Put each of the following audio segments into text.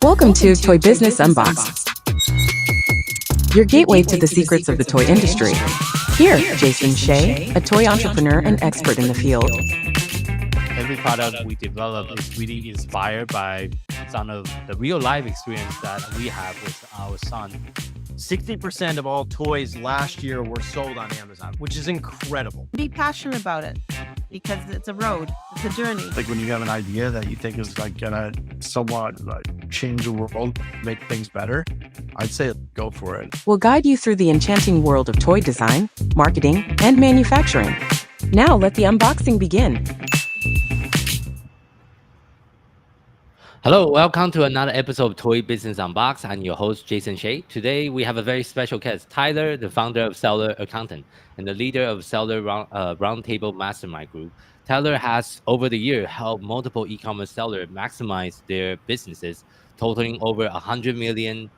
Welcome to Toy Business Unboxed, your gateway to the secrets of the toy industry. Here, Jason Hsieh, a toy entrepreneur and expert in the field. Every product we develop is really inspired by some of the real life experience that we have with our son. 60% of all toys last year were sold on Amazon, which is incredible. Be passionate about it because it's a road, it's a journey. Like when you have an idea that you think is like gonna somewhat like change the world, make things better, I'd say go for it. We'll guide you through the enchanting world of toy design, marketing, and manufacturing. Now let the unboxing begin. Hello, welcome to another episode of Toy Business Unboxed. I'm your host, Jason Hsieh. Today, we have a very special guest, Tyler, the founder of Seller Accountant and the leader of Seller Roundtable Mastermind Group. Tyler has, over the year, helped multiple e-commerce sellers maximize their businesses, totaling over $100 million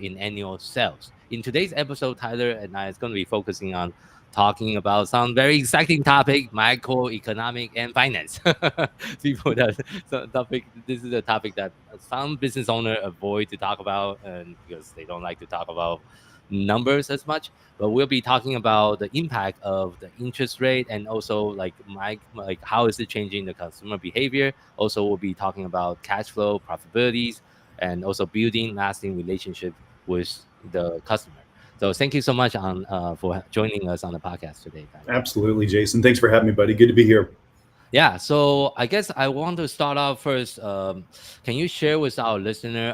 in annual sales. In today's episode, Tyler and I is going to be focusing on talking about some very exciting topic, macroeconomic and finance. This is a topic that some business owners avoid to talk about, and because they don't like to talk about numbers as much. But we'll be talking about the impact of the interest rate and also like how is it changing the consumer behavior. Also, we'll be talking about cash flow, profitabilities, and also building lasting relationship with the customer. So thank you so much for joining us on the podcast today. Absolutely, Jason. Thanks for having me, buddy. Good to be here. Yeah, so I guess I want to start off first. Can you share with our listener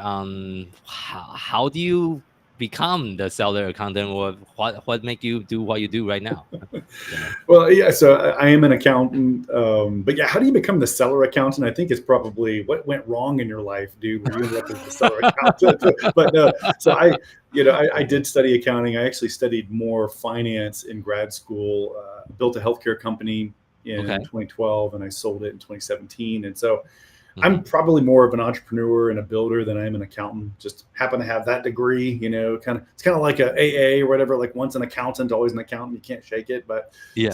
how do you become the seller accountant, or what make you do what you do right now? Well, yeah, so I am an accountant, but yeah, how do you become the seller accountant? I think it's probably what went wrong in your life, dude, when you ended up as the seller accountant. But no, so I did study accounting. I actually studied more finance in grad school, built a healthcare company in 2012, and I sold it in 2017. And so I'm probably more of an entrepreneur and a builder than I am an accountant. Just happen to have that degree, it's kind of like a AA or whatever, like once an accountant, always an accountant. You can't shake it. But we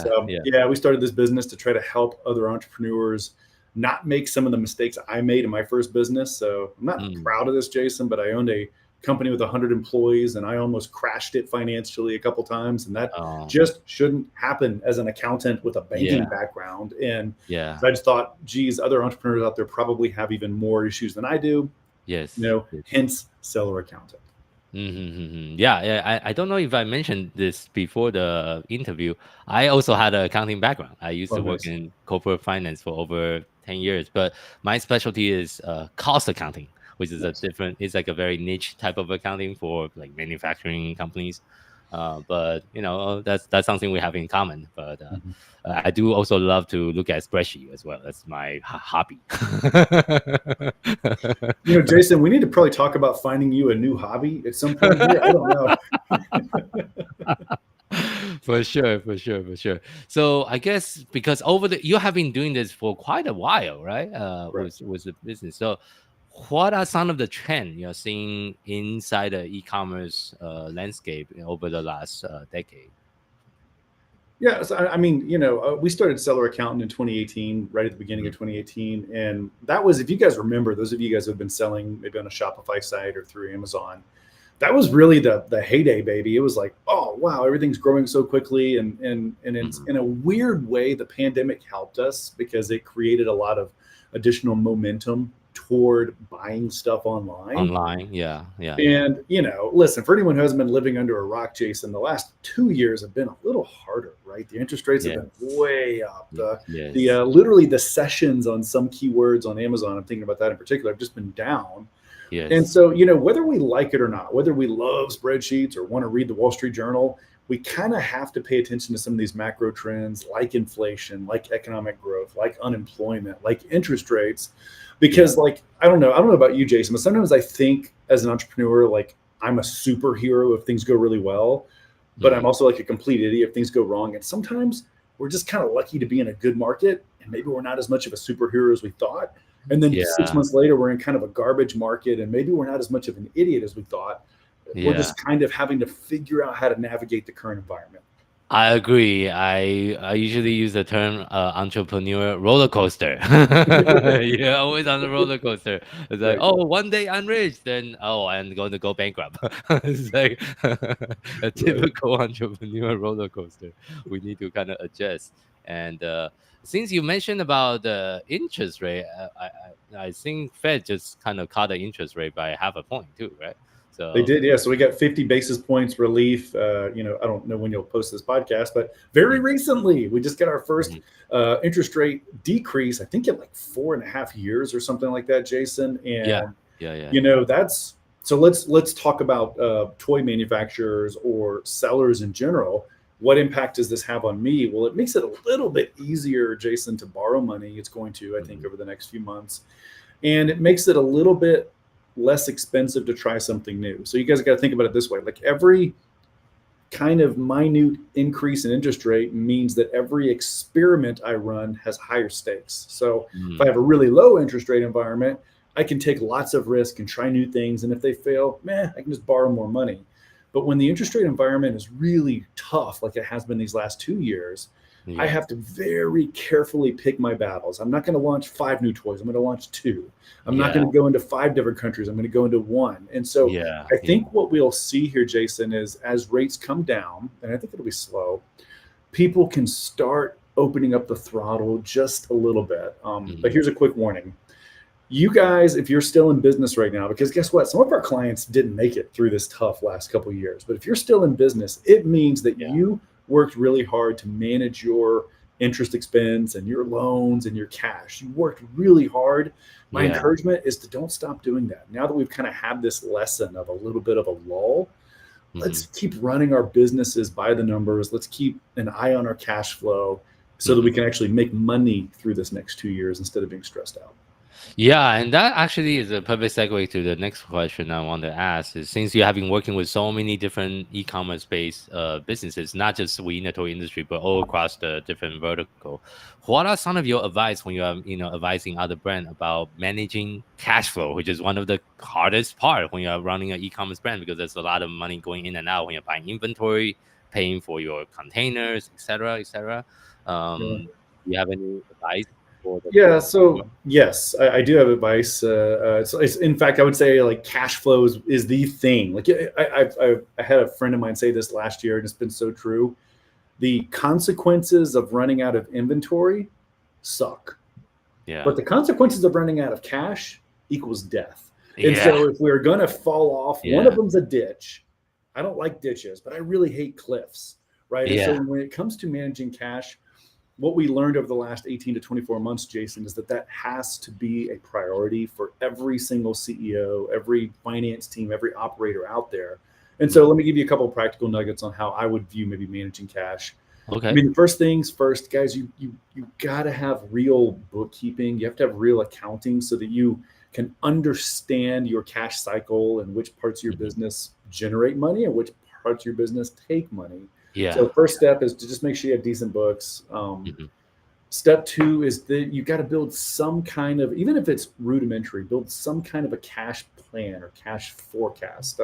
started this business to try to help other entrepreneurs not make some of the mistakes I made in my first business. So I'm not proud of this, Jason, but I owned a company with 100 employees and I almost crashed it financially a couple times, and that just shouldn't happen as an accountant with a banking background. And so I just thought, geez, other entrepreneurs out there probably have even more issues than I do. Hence seller accountant. Yeah, I don't know if I mentioned this before the interview. I also had an accounting background. I used to work in corporate finance for over 10 years, but my specialty is cost accounting, which is it's like a very niche type of accounting for like manufacturing companies. But that's something we have in common. But I do also love to look at spreadsheet as well. That's my hobby. Jason, we need to probably talk about finding you a new hobby at some point here. I don't know. For sure. So I guess because you have been doing this for quite a while, right? With the business. So what are some of the trends you're seeing inside the e-commerce landscape over the last decade? Yeah, so, I mean, we started Seller Accountant in 2018, right at the beginning of 2018. And that was, if you guys remember, those of you guys who have been selling maybe on a Shopify site or through Amazon, that was really the heyday, baby. It was like, oh, wow, everything's growing so quickly. And it's, in a weird way, the pandemic helped us because it created a lot of additional momentum toward buying stuff online. Yeah. And listen, for anyone who hasn't been living under a rock, Jason, the last 2 years have been a little harder, right? The interest rates have been way up. Literally the sessions on some keywords on Amazon, I'm thinking about that in particular, have just been down. And so, whether we like it or not, whether we love spreadsheets or want to read the Wall Street Journal, we kind of have to pay attention to some of these macro trends like inflation, like economic growth, like unemployment, like interest rates. Because I don't know about you, Jason, but sometimes I think as an entrepreneur, like I'm a superhero if things go really well, but I'm also like a complete idiot if things go wrong. And sometimes we're just kind of lucky to be in a good market and maybe we're not as much of a superhero as we thought. And then 6 months later, we're in kind of a garbage market and maybe we're not as much of an idiot as we thought. We're just kind of having to figure out how to navigate the current environment. I agree. I usually use the term entrepreneur roller coaster. You're always on the roller coaster. It's like, Right. oh, one day I'm rich, then oh, I'm going to go bankrupt. It's like a typical entrepreneur roller coaster. We need to kind of adjust. And since you mentioned about the interest rate, I think Fed just kind of cut the interest rate by half a point too, right? They So did, yeah. So we got 50 basis points relief. I don't know when you'll post this podcast, but very recently we just got our first interest rate decrease. I think in like 4.5 years or something like that, Jason. And yeah. that's so. Let's talk about toy manufacturers or sellers in general. What impact does this have on me? Well, it makes it a little bit easier, Jason, to borrow money. It's going to, I think, over the next few months, and it makes it a little bit less expensive to try something new. So you guys got to think about it this way. Like every kind of minute increase in interest rate means that every experiment I run has higher stakes. So if I have a really low interest rate environment, I can take lots of risk and try new things. And if they fail, I can just borrow more money. But when the interest rate environment is really tough, like it has been these last 2 years, I have to very carefully pick my battles. I'm not going to launch 5 new toys. I'm going to launch 2. I'm not going to go into 5 different countries. I'm going to go into 1. And so I think what we'll see here, Jason, is as rates come down, and I think it'll be slow, people can start opening up the throttle just a little bit. But here's a quick warning. You guys, if you're still in business right now, because guess what? Some of our clients didn't make it through this tough last couple of years. But if you're still in business, it means that you worked really hard to manage your interest expense and your loans and your cash. You worked really hard. My encouragement is to don't stop doing that. Now that we've kind of had this lesson of a little bit of a lull, let's keep running our businesses by the numbers. Let's keep an eye on our cash flow so that we can actually make money through this next 2 years instead of being stressed out. Yeah, and that actually is a perfect segue to the next question I want to ask. Is since you have been working with so many different e-commerce based businesses, not just within the toy industry, but all across the different vertical, what are some of your advice when you are advising other brand about managing cash flow, which is one of the hardest part when you are running an e-commerce brand, because there's a lot of money going in and out when you're buying inventory, paying for your containers, etc., etc. Do you have any advice? So yes, I do have advice. So it's, in fact, I would say like cash flow is the thing. Like I had a friend of mine say this last year, and it's been so true. The consequences of running out of inventory suck. But the consequences of running out of cash equals death. And so if we're going to fall off, one of them's a ditch. I don't like ditches, but I really hate cliffs, right? And so when it comes to managing cash, what we learned over the last 18 to 24 months, Jason, is that has to be a priority for every single CEO, every finance team, every operator out there. And so let me give you a couple of practical nuggets on how I would view maybe managing cash. Okay. I mean, first things first, guys, you got to have real bookkeeping. You have to have real accounting so that you can understand your cash cycle and which parts of your business generate money and which parts of your business take money. So first step is to just make sure you have decent books. Step 2 is that you got to build some kind of, even if it's rudimentary, build some kind of a cash plan or cash forecast.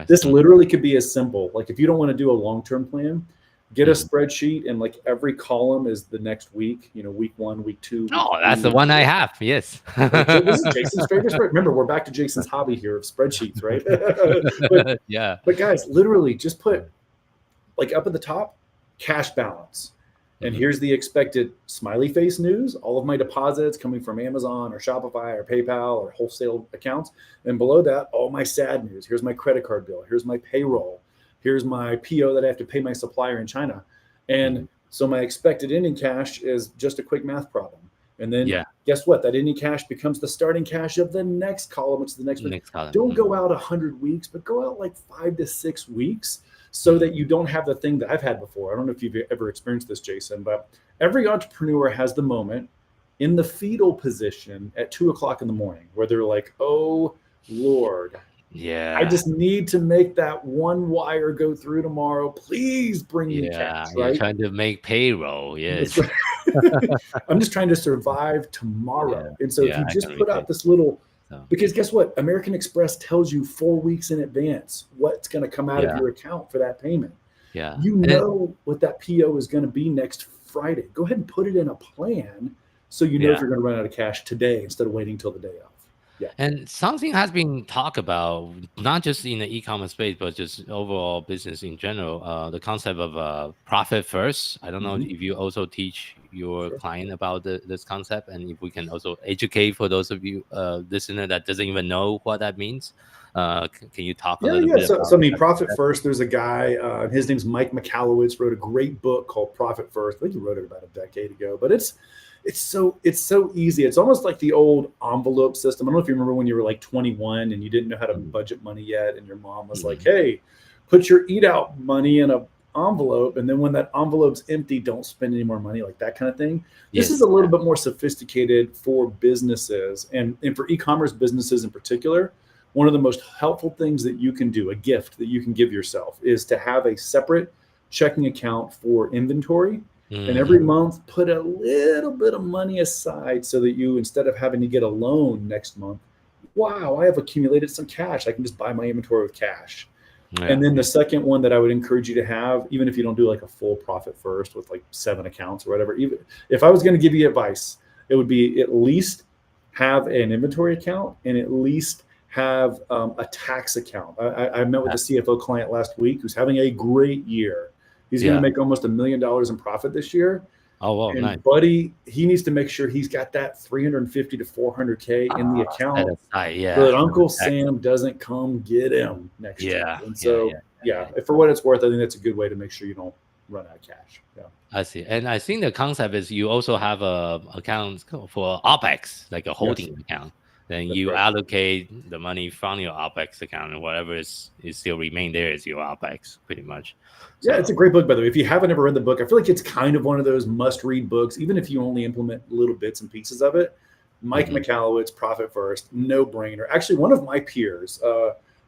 This literally could be as simple. Like if you don't want to do a long-term plan, get a spreadsheet and like every column is the next week, week 1, week 2. That's the one I have. Yes. This is Jason's favorite spreadsheet. Remember, we're back to Jason's hobby here of spreadsheets, right? But guys, literally just put, like up at the top, cash balance. And here's the expected smiley face news, all of my deposits coming from Amazon or Shopify or PayPal or wholesale accounts. And below that, all my sad news. Here's my credit card bill. Here's my payroll. Here's my PO that I have to pay my supplier in China. And so my expected ending cash is just a quick math problem. And then guess what? That ending cash becomes the starting cash of the next column, which is the next week. Don't go out 100 weeks, but go out like 5 to 6 weeks. So that you don't have the thing that I've had before. I don't know if you've ever experienced this, Jason, but every entrepreneur has the moment in the fetal position at 2:00 in the morning where they're like, oh, Lord, I just need to make that one wire go through tomorrow. Please bring me cash, right? You're trying to make payroll. Yes. I'm just trying to survive tomorrow. And so if you just put out this little, because guess what? American Express tells you 4 weeks in advance what's going to come out of your account for that payment. Yeah. You And then- know what that PO is going to be next Friday. Go ahead and put it in a plan so you know if Yeah. you're going to run out of cash today instead of waiting till the day of. Yeah. And something has been talked about, not just in the e-commerce space, but just overall business in general. The concept of profit first. I don't know Mhm. if you also teach your Sure. client about this concept, and if we can also educate for those of you listener that doesn't even know what that means. Can you talk a little Yeah. bit So, about so I mean, that? Profit First. There's a guy. His name's Mike Michalowicz. Wrote a great book called Profit First. I think he wrote it about a decade ago. But it's so easy. It's almost like the old envelope system. I don't know if you remember when you were like 21 and you didn't know how to budget money yet, and your mom was like, "Hey, put your eat out money in a envelope, and then when that envelope's empty, don't spend any more money," like that kind of thing. This is Yes. a little bit more sophisticated for businesses and for e-commerce businesses in particular. One of the most helpful things that you can do, a gift that you can give yourself, is to have a separate checking account for inventory. And every month, put a little bit of money aside so that you, instead of having to get a loan next month, wow, I have accumulated some cash. I can just buy my inventory with cash. Yeah. And then the second one that I would encourage you to have, even if you don't do like a full Profit First with like 7 accounts or whatever, even if I was going to give you advice, it would be at least have an inventory account and at least have a tax account. I met with a CFO client last week who's having a great year. He's going to make almost $1 million in profit this year. Oh, wow, And nice. buddy, he needs to make sure he's got that 350 to 400K in the account Yeah. so that Uncle Sam doesn't come get him next year. And so, for what it's worth, I think that's a good way to make sure you don't run out of cash. Yeah. I see. And I think the concept is you also have a account for OPEX, like a holding account. Then That's you right. allocate the money from your OPEX account, and whatever is still remain there is your OPEX, pretty much. Yeah, it's a great book, by the way. If you haven't ever read the book, I feel like it's kind of one of those must-read books, even if you only implement little bits and pieces of it. Mike Michalowicz, Profit First, no-brainer. Actually, one of my peers,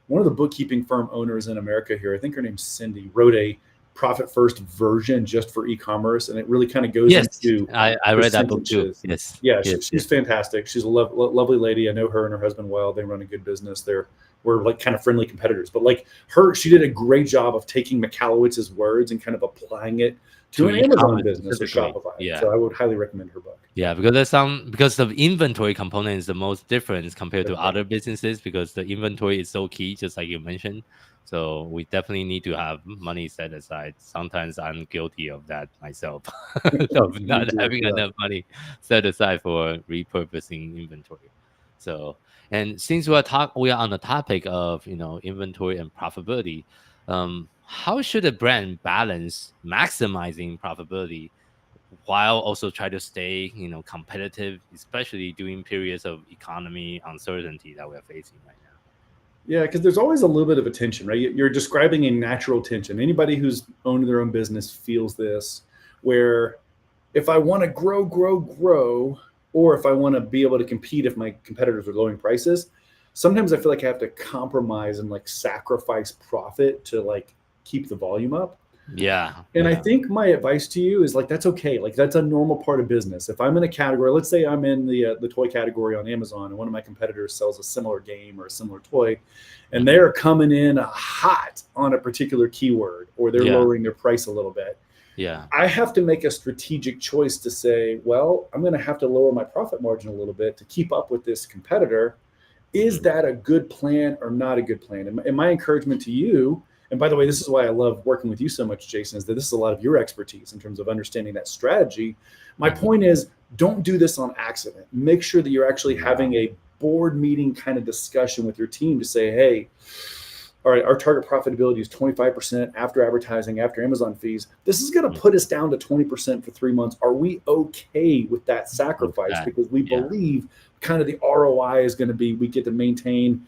one of the bookkeeping firm owners in America here, I think her name's Cindy, wrote a Profit First version just for e-commerce, and it really kind of goes into I read that book too. percentages. Yes. She's fantastic. She's a lovely lady. I know her and her husband well. They run a good business. We're like kind of friendly competitors, but like she did a great job of taking Michalowicz's words and kind of applying it to an Amazon business or Shopify. Yeah. So I would highly recommend her book. Yeah, because because the inventory component is the most different compared to other businesses, because the inventory is so key, just like you mentioned. So we definitely need to have money set aside. Sometimes I'm guilty of that myself, of not having enough money set aside for repurposing inventory. So, and since we are on the topic of inventory and profitability, how should a brand balance maximizing profitability while also try to stay competitive, especially during periods of economy uncertainty that we're facing right now? Yeah, because there's always a little bit of a tension, right? You're describing a natural tension. Anybody who's owned their own business feels this, where if I want to grow, or if I want to be able to compete if my competitors are lowering prices, sometimes I feel like I have to compromise and like sacrifice profit to like keep the volume up. Yeah. And I think my advice to you is like, that's okay. Like that's a normal part of business. If I'm in a category, let's say I'm in the toy category on Amazon and one of my competitors sells a similar game or a similar toy, and they're coming in hot on a particular keyword, or they're lowering their price a little bit. Yeah. I have to make a strategic choice to say, well, I'm going to have to lower my profit margin a little bit to keep up with this competitor. Is that a good plan or not a good plan? And my encouragement to you, and by the way, this is why I love working with you so much, Jason, is that this is a lot of your expertise in terms of understanding that strategy. My point is, don't do this on accident. Make sure that you're actually having a board meeting kind of discussion with your team to say, hey, all right, our target profitability is 25% after advertising, after Amazon fees. This is going to put us down to 20% for 3 months. Are we okay with that sacrifice? Because we believe kind of the ROI is going to be, we get to maintain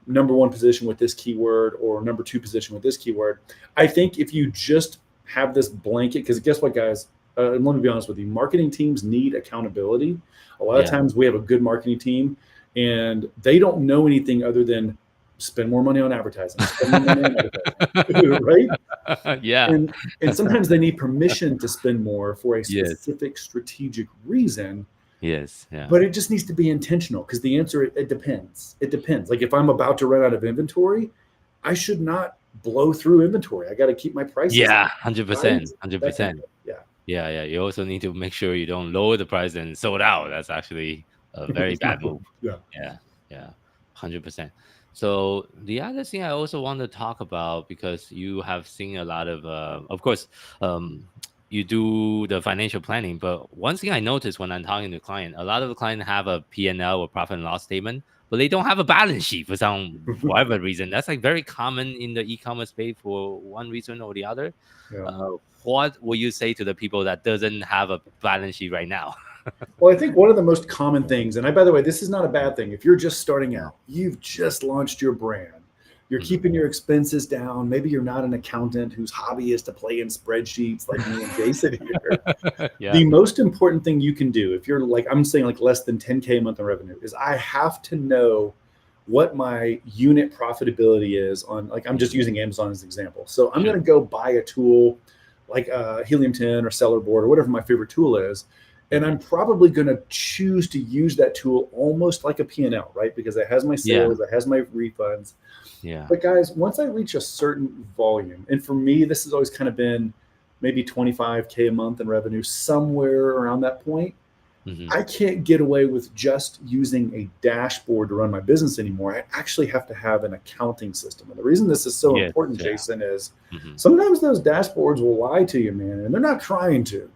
number 1 position with this keyword or number 2 position with this keyword. I think if you just have this blanket, because guess what, guys, let me be honest with you, marketing teams need accountability. A lot of times we have a good marketing team and they don't know anything other than spend more money on advertising, right? And sometimes they need permission to spend more for a specific strategic reason. But it just needs to be intentional, because the answer, it depends. It depends. Like if I'm about to run out of inventory, I should not blow through inventory. I got to keep my prices. Yeah, up, 100%, right? 100%. Yeah. Yeah. You also need to make sure you don't lower the price and sold out. That's actually a very It's not bad good. move. Yeah. Yeah, 100%. So the other thing I also want to talk about, because you have seen a lot of course, you do the financial planning, but one thing I noticed when I'm talking to client, a lot of the clients have a P&L or profit and loss statement, but they don't have a balance sheet for whatever reason. That's like very common in the e-commerce space for one reason or the other. Yeah. What will you say to the people that doesn't have a balance sheet right now? Well, I think one of the most common things, and by the way, this is not a bad thing. If you're just starting out, you've just launched your brand, you're keeping your expenses down. Maybe you're not an accountant whose hobby is to play in spreadsheets like me and Jason here. Yeah. The most important thing you can do, if you're like, I'm saying like less than 10K a month in revenue, is I have to know what my unit profitability is on, like, I'm just using Amazon as an example. So I'm going to go buy a tool like Helium 10 or Seller Board or whatever my favorite tool is. And I'm probably going to choose to use that tool almost like a P&L, right? Because it has my sales, it has my refunds. Yeah. But guys, once I reach a certain volume, and for me, this has always kind of been maybe 25K a month in revenue, somewhere around that point, I can't get away with just using a dashboard to run my business anymore. I actually have to have an accounting system. And the reason this is so important, Jason, is sometimes those dashboards will lie to you, man, and they're not trying to.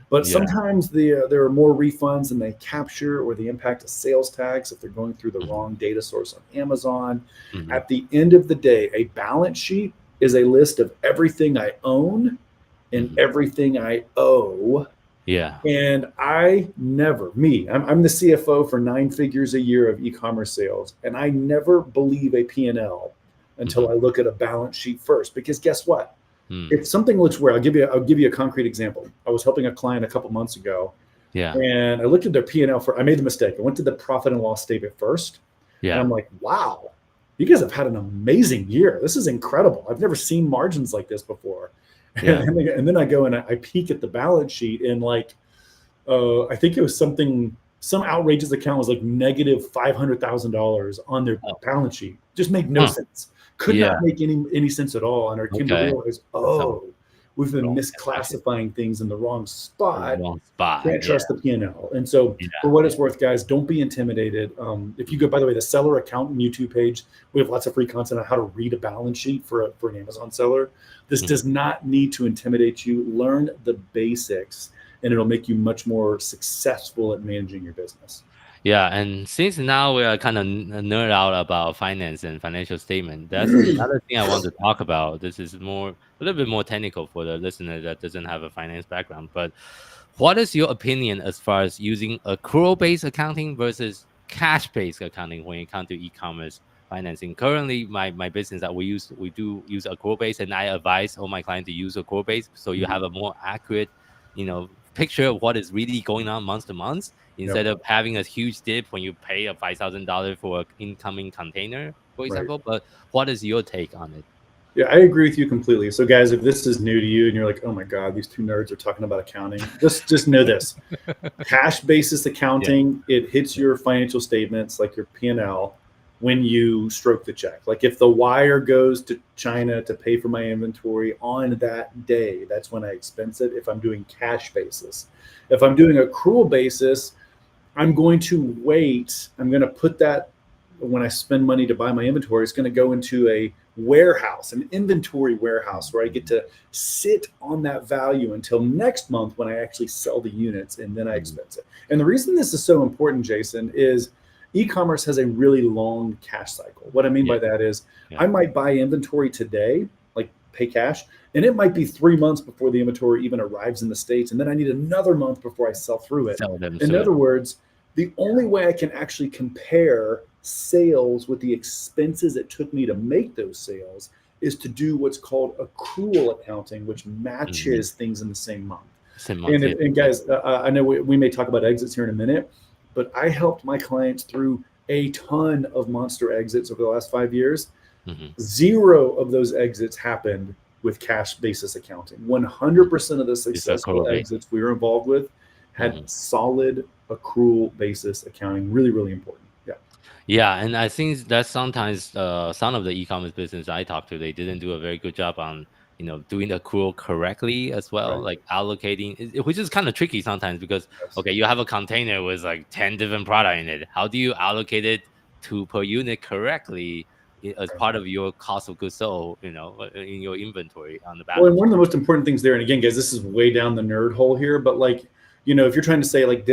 But sometimes there are more refunds than they capture, or the impact of sales tax if they're going through the wrong data source on Amazon. At the end of the day, a balance sheet is a list of everything I own and everything I owe. Yeah. And I'm the CFO for 9 figures a year of e-commerce sales. And I never believe a P&L until I look at a balance sheet first, because guess what? If something looks weird, I'll give you a concrete example. I was helping a client a couple months ago, and I looked at their P&L I made the mistake. I went to the profit and loss statement first, and I'm like, wow, you guys have had an amazing year. This is incredible. I've never seen margins like this before. And then I go and I peek at the balance sheet, and like, I think it was some outrageous account was like negative $500,000 on their balance sheet. Just made no sense. Could not make any sense at all. And our team realized, we've been misclassifying things in the wrong spot. Can't trust the P&L. And so for what it's worth, guys, don't be intimidated. If you go, by the way, the Seller Accountant YouTube page, we have lots of free content on how to read a balance sheet for an Amazon seller. This does not need to intimidate you. Learn the basics, and it'll make you much more successful at managing your business. Yeah, and since now we are kind of nerd out about finance and financial statement, that's another thing I want to talk about. This is a little bit more technical for the listener that doesn't have a finance background. But what is your opinion as far as using accrual-based accounting versus cash-based accounting when it comes to e-commerce financing? Currently, my business that we do use accrual-based, and I advise all my clients to use accrual-based, so you have a more accurate, picture of what is really going on month to month, instead of having a huge dip when you pay a $5,000 for an incoming container, for example. But what is your take on it? Yeah, I agree with you completely. So guys, if this is new to you and you're like, oh my God, these two nerds are talking about accounting, just know this. Cash basis accounting, it hits your financial statements, like your P&L, when you stroke the check. Like if the wire goes to China to pay for my inventory on that day, that's when I expense it, if I'm doing cash basis. If I'm doing accrual basis, I'm going to wait. I'm going to put that, when I spend money to buy my inventory, it's going to go into a warehouse, an inventory warehouse, where I get to sit on that value until next month when I actually sell the units, and then I expense it. And the reason this is so important, Jason, is e-commerce has a really long cash cycle. What I mean by that is I might buy inventory today, like pay cash, and it might be 3 months before the inventory even arrives in the States. And then I need another month before I sell through it. In other words, the only way I can actually compare sales with the expenses it took me to make those sales is to do what's called accrual accounting, which matches things in the same month. And guys, I know we may talk about exits here in a minute, but I helped my clients through a ton of monster exits over the last 5 years. 0 of those exits happened with cash basis accounting. 100% of the successful exits we were involved with had solid accrual basis accounting. Really, really important. Yeah. Yeah, and I think that sometimes some of the e-commerce business I talked to, they didn't do a very good job on doing the accrual correctly as well, Right. like allocating, which is kind of tricky sometimes because Yes. okay, you have a container with like 10 different product in it. How do you allocate it to per unit correctly as Right. part of your cost of goods sold, in your inventory on the Well, and balance one sheet? of the most important things there, and again, guys, this is way down the nerd hole here, but like, if you're trying to say like,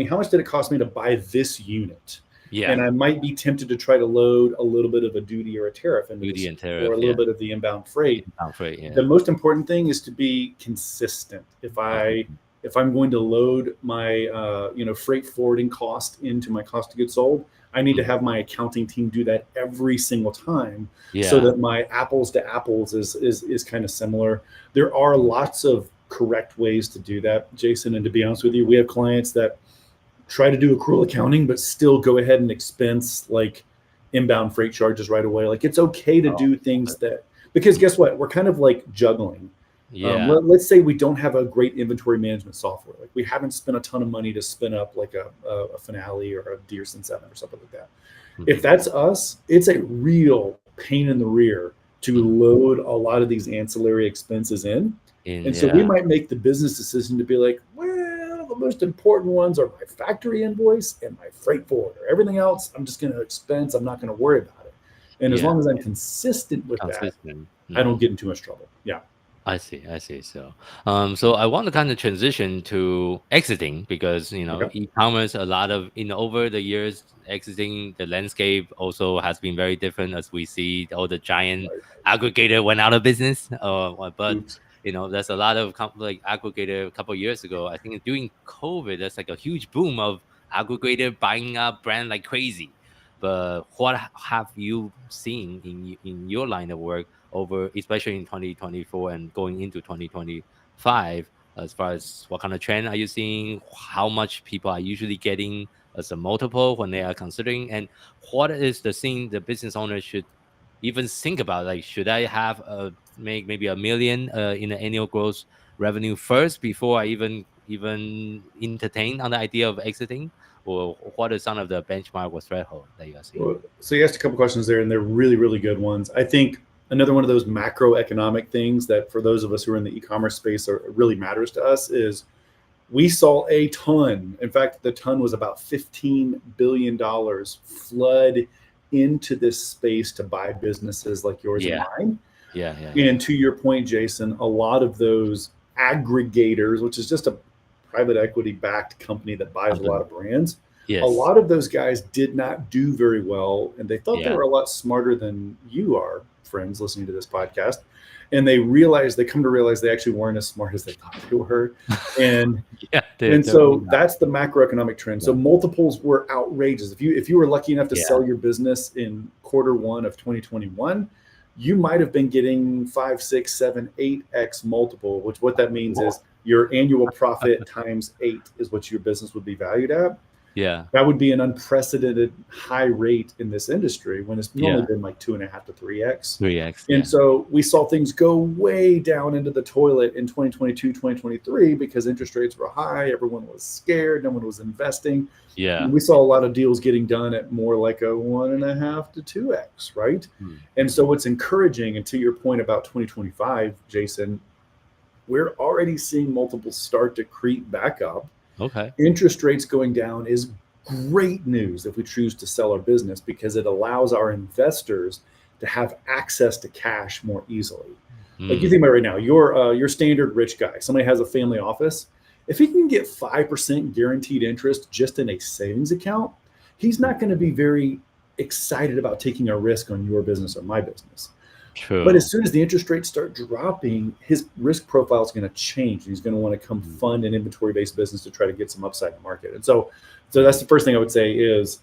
how much did it cost me to buy this unit? Yeah, And I might be tempted to try to load a little bit of a duty or a tariff into duty this, and or a tariff. little Yeah, bit of the inbound freight. inbound freight. Yeah. The most important thing is to be consistent. Uh-huh. If I'm going to load my freight forwarding cost into my cost of goods sold, I need to Mhm. have my accounting team do that every single time, so Yeah. that my apples to apples is kind of similar. There are lots of correct ways to do that, Jason. And to be honest with you, we have clients that try to do accrual accounting, but still go ahead and expense like inbound freight charges right away. Like it's okay to Oh, do things that, because guess what? We're kind of like juggling. yeah. Let's say we don't have a great inventory management software. Like we haven't spent a ton of money to spin up like a Finale or a Dearson 7 or something like that. If Mhm. that's us, it's a real pain in the rear to Mhm. load a lot of these ancillary expenses in. And so we Yeah. might make the business decision to be like, well, the most important ones are my factory invoice and my freight forwarder. Everything else, I'm just going to expense. I'm not going to worry about it. And as Yeah. long as I'm consistent with that, Consistent. I don't Mhm. get in too much trouble. Yeah. I see. I see. So I want to kind of transition to exiting because Okay. e-commerce a lot of over the years exiting the landscape also has been very different as we see all the giant Right. aggregator went out of business. But Oops. there's a lot of like aggregator a couple of years ago. I think during COVID, there's like a huge boom of aggregator buying up brand like crazy. But what have you seen in your line of work over, especially in 2024 and going into 2025, as far as what kind of trend are you seeing? How much people are usually getting as a multiple when they are considering, and what is the thing the business owner should even think about? Like, should I have make maybe $1 million in the annual gross revenue first before I even entertain on the idea of exiting, or what is some of the benchmark or threshold that you are seeing? Well, so you asked a couple questions there, and they're really, really good ones. I think another one of those macroeconomic things that for those of us who are in the e-commerce space really matters to us is we saw a ton. In fact, the ton was about $15 billion flood into this space to buy businesses like yours and Yeah, mine. yeah. And to your point, Jason, a lot of those aggregators, which is just a private equity backed company that buys a lot of brands, a Yes. lot of those guys did not do very well. And they thought they Yeah. were a lot smarter than you are, friends listening to this podcast. And they come to realize they actually weren't as smart as they thought they were. And Yeah, and so that's the macroeconomic trend. So Yeah. multiples were outrageous. If you were lucky enough to Yeah. sell your business in Q1 of 2021, you might have been getting 5, 6, 7, 8x multiple, which what that means is your annual profit times 8 is what your business would be valued at. Yeah. That would be an unprecedented high rate in this industry when it's normally Yeah. been like 2.5 to 3x. 3x. And Yeah. so we saw things go way down into the toilet in 2022, 2023 because interest rates were high. Everyone was scared. No one was investing. Yeah. And we saw a lot of deals getting done at more like a 1.5 to 2x, right? Hmm. And so what's encouraging, and to your point about 2025, Jason, we're already seeing multiples start to creep back up. Okay. Interest rates going down is great news if we choose to sell our business because it allows our investors to have access to cash more easily. Like you think about right now, your standard rich guy, somebody has a family office. If he can get 5% guaranteed interest just in a savings account, he's not going to be very excited about taking a risk on your business or my business. True. But as soon as the interest rates start dropping, his risk profile is going to change. He's going to want to come fund an inventory-based business to try to get some upside in the market. And so that's the first thing I would say is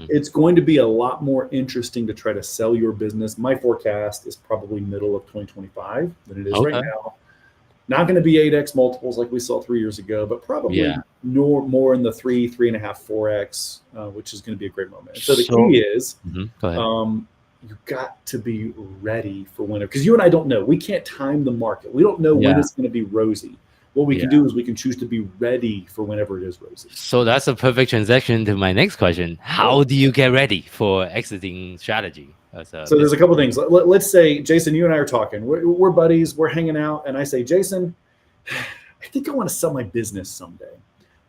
it's going to be a lot more interesting to try to sell your business. My forecast is probably middle of 2025 than it is right now. Not going to be 8x multiples like we saw 3 years ago, but probably more in the 3, 3.5, 4x, which is going to be a great moment. So the key is, Go ahead. you got to be ready for when, because you and I don't know. We can't time the market. We don't know when it's going to be rosy. What we can do is we can choose to be ready for whenever it is rosy. So that's a perfect transition to my next question. How do you get ready for exiting strategy? So there's a couple things. Let's say, Jason, you and I are talking. We're buddies. We're hanging out. And I say, Jason, I think I want to sell my business someday.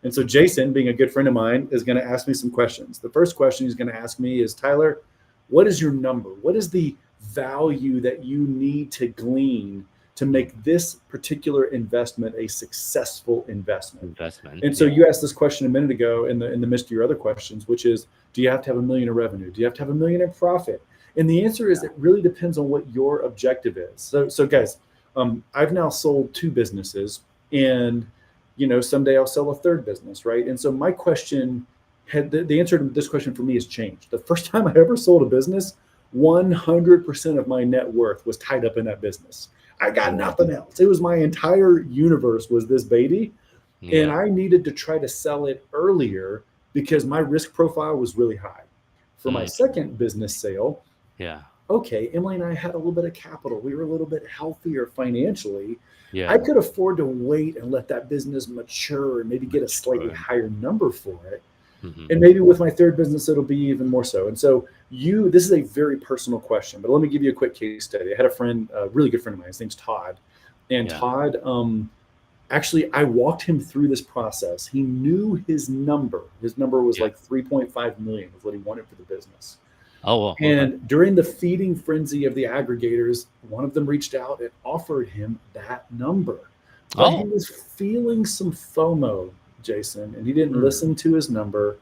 And so Jason, being a good friend of mine, is going to ask me some questions. The first question he's going to ask me is, Tyler, what is your number? What is the value that you need to glean to make this particular investment a successful investment? And so you asked this question a minute ago in the midst of your other questions, which is, do you have to have $1 million in revenue? Do you have to have $1 million in profit? And the answer is, it really depends on what your objective is. So guys, I've now sold 2 businesses, and someday I'll sell a 3rd business, right? And so my question the answer to this question for me has changed. The first time I ever sold a business, 100% of my net worth was tied up in that business. I got nothing else. It was my entire universe was this baby. And I needed to try to sell it earlier because my risk profile was really high. For my second business sale, okay, Emily and I had a little bit of capital. We were a little bit healthier financially. I could afford to wait and let that business mature and maybe get a slightly higher number for it. And maybe with my 3rd business, it'll be even more so. And so this is a very personal question, but let me give you a quick case study. I had a friend, a really good friend of mine. His name's Todd. And Todd, actually, I walked him through this process. He knew his number. His number was like 3.5 million is what he wanted for the business. And during the feeding frenzy of the aggregators, one of them reached out and offered him that number. But he was feeling some FOMO, Jason, and he didn't listen to his number.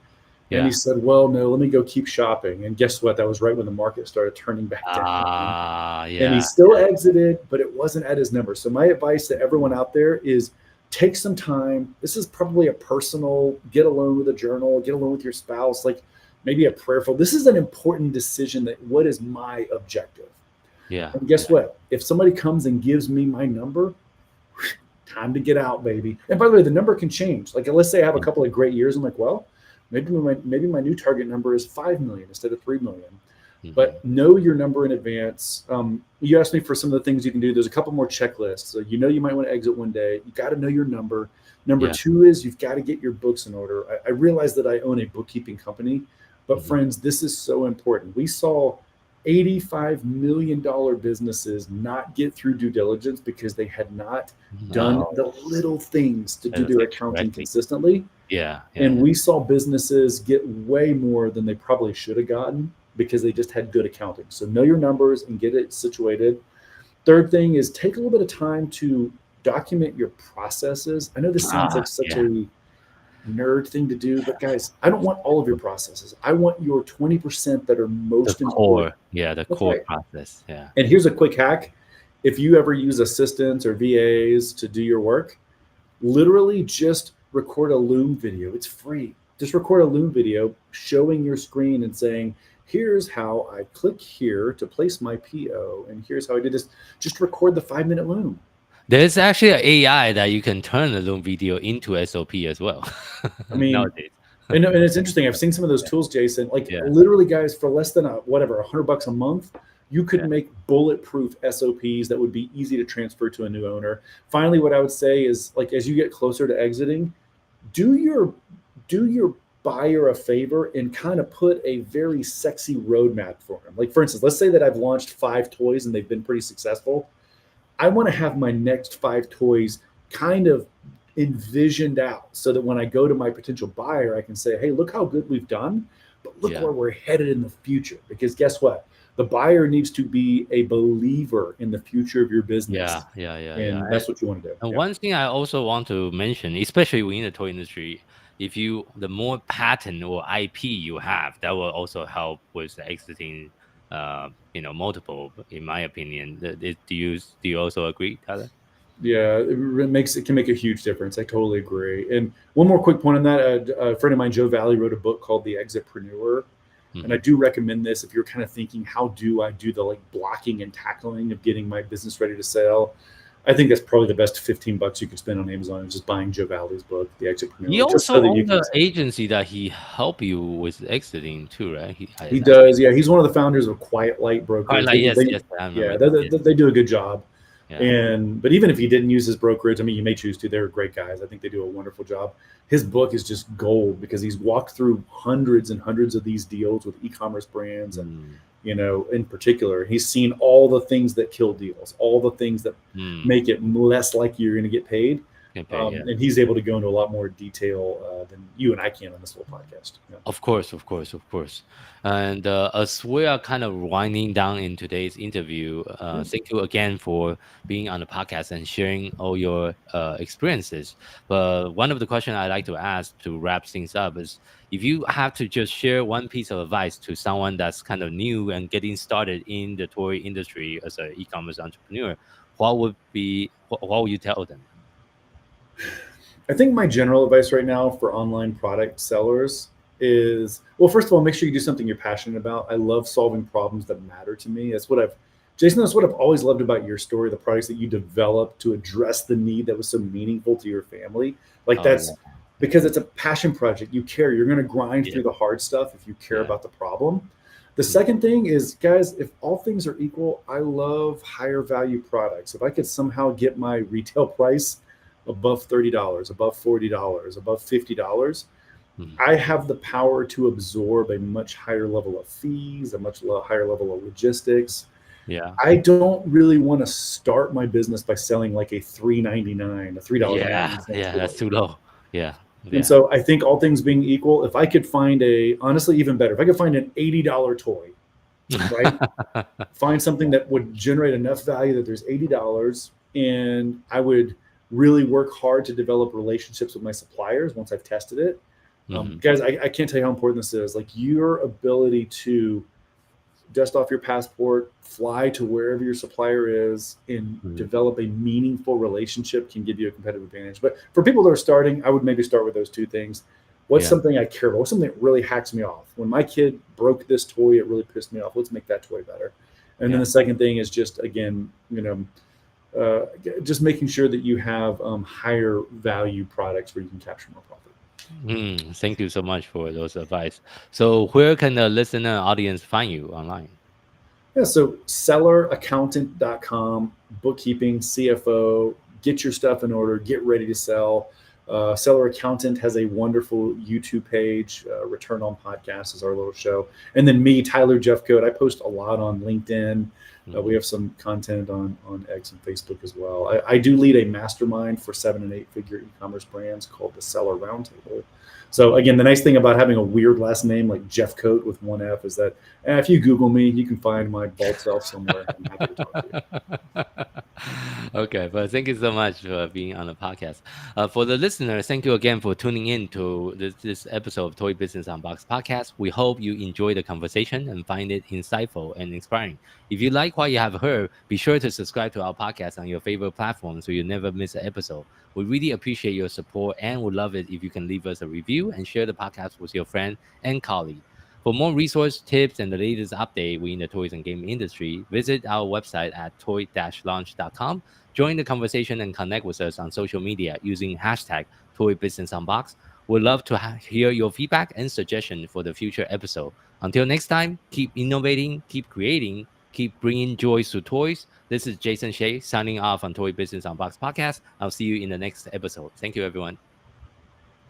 And he said, well, no, let me go keep shopping. And guess what? That was right when the market started turning back down. And he still exited, but it wasn't at his number. So my advice to everyone out there is take some time. This is probably a personal, get alone with a journal, get alone with your spouse, like maybe a prayerful. This is an important decision that what is my objective? And guess what? If somebody comes and gives me my number, time to get out, baby. And by the way, the number can change. Like, let's say I have a couple of great years. I'm like, well, maybe my new target number is 5 million instead of 3 million. But know your number in advance. You asked me for some of the things you can do. There's a couple more checklists. So you might want to exit one day. You got to know your number. Number 2 is you've got to get your books in order. I realize that I own a bookkeeping company, but friends, this is so important. We saw $85 million businesses not get through due diligence because they had not done the little things to do their accounting consistently. And we saw businesses get way more than they probably should have gotten because they just had good accounting. So know your numbers and get it situated. Third thing is take a little bit of time to document your processes. I know this sounds like such a nerd thing to do, but guys, I don't want all of your processes. I want your 20% that are most important. The core process. And here's a quick hack. If you ever use assistants or VAs to do your work, literally just record a Loom video. It's free. Just record a Loom video showing your screen and saying, here's how I click here to place my PO, and here's how I did this. Just record the 5-minute Loom. There's actually an AI that you can turn the Loom video into SOP as well. I mean, nowadays. and it's interesting. I've seen some of those tools, Jason. Like literally, guys, for less than $100 a month, you could make bulletproof SOPs that would be easy to transfer to a new owner. Finally, what I would say is, like, as you get closer to exiting, do your buyer a favor and kind of put a very sexy roadmap for them. Like, for instance, let's say that I've launched 5 toys and they've been pretty successful. I want to have my next 5 toys kind of envisioned out so that when I go to my potential buyer, I can say, hey, look how good we've done, but look where we're headed in the future. Because guess what? The buyer needs to be a believer in the future of your business. And that's what you want to do. And one thing I also want to mention, especially within the toy industry, the more patent or IP you have, that will also help with the exiting multiple, in my opinion. Do you also agree, Tyler? Yeah, it can make a huge difference. I totally agree. And one more quick point on that, a friend of mine, Joe Valley, wrote a book called The Exitpreneur. And I do recommend this if you're kind of thinking, how do I do the blocking and tackling of getting my business ready to sell? I think that's probably the best $15 you could spend on Amazon, is just buying Joe Valley's book, The Exitpreneur. He also owns an agency that he help you with exiting too, right? He does, yeah. He's one of the founders of Quiet Light Brokers. Yes. They do a good job. Yeah. But even if he didn't use his brokerage, I mean, you may choose to. They're great guys. I think they do a wonderful job. His book is just gold because he's walked through hundreds and hundreds of these deals with e-commerce brands, and Mm, in particular, he's seen all the things that kill deals, all the things that mm. make it less likely you're going to get paid. Can pay, yeah. And he's able to go into a lot more detail than you and I can on this little podcast. Yeah. Of course, of course, of course. And as we are kind of winding down in today's interview, thank you again for being on the podcast and sharing all your experiences. But one of the questions I like to ask to wrap things up is, if you have to just share one piece of advice to someone that's kind of new and getting started in the toy industry as an e-commerce entrepreneur, what would you tell them? I think my general advice right now for online product sellers is, well, first of all, make sure you do something you're passionate about. I love solving problems that matter to me. Jason, that's what I've always loved about your story, the products that you developed to address the need that was so meaningful to your family. Like that's because it's a passion project. You care. You're going to grind through the hard stuff if you care about the problem. The second thing is, guys, if all things are equal, I love higher value products. If I could somehow get my retail price above $30, above $40, above $50, I have the power to absorb a much higher level of fees, a much higher level of logistics. Yeah. I don't really want to start my business by selling like a $3.99, a $3. Yeah, that's too low. Yeah. And so I think all things being equal, if I could find honestly, even better, if I could find an $80 toy, right? Find something that would generate enough value that there's $80, and I would really work hard to develop relationships with my suppliers once I've tested it. Guys, I can't tell you how important this is. Like your ability to dust off your passport, fly to wherever your supplier is, and develop a meaningful relationship can give you a competitive advantage. But for people that are starting, I would maybe start with those two things. What's something I care about? What's something that really hacks me off? When my kid broke this toy, it really pissed me off. Let's make that toy better. And then the second thing is just, again, just making sure that you have higher value products where you can capture more profit. Thank you so much for those advice. So where can the listener audience find you online? Yeah, so selleraccountant.com, bookkeeping, CFO, get your stuff in order, get ready to sell. Seller Accountant has a wonderful YouTube page. Return on Podcast is our little show. And then me, Tyler Jefcoat, I post a lot on LinkedIn. We have some content on X and Facebook as well. I do lead a mastermind for 7- and 8-figure e-commerce brands called the Seller Roundtable. So again, the nice thing about having a weird last name like Jefcoat with one F is that if you Google me, you can find my bald self somewhere. I'm happy to talk to you. Okay, but thank you so much for being on the podcast. For the listener, thank you again for tuning in to this episode of Toy Business Unboxed podcast. We hope you enjoy the conversation and find it insightful and inspiring. If you like what you have heard, be sure to subscribe to our podcast on your favorite platform so you never miss an episode. We really appreciate your support and would love it if you can leave us a review and share the podcast with your friend and colleague. For more resource tips and the latest update within the toys and game industry, visit our website at toy-launch.com. Join the conversation and connect with us on social media using hashtag Toy Business Unboxed. We'd love to hear your feedback and suggestion for the future episode. Until next time, keep innovating, keep creating, keep bringing joy to toys. This is Jason Hsieh signing off on Toy Business Unboxed podcast. I'll see you in the next episode. Thank you, everyone.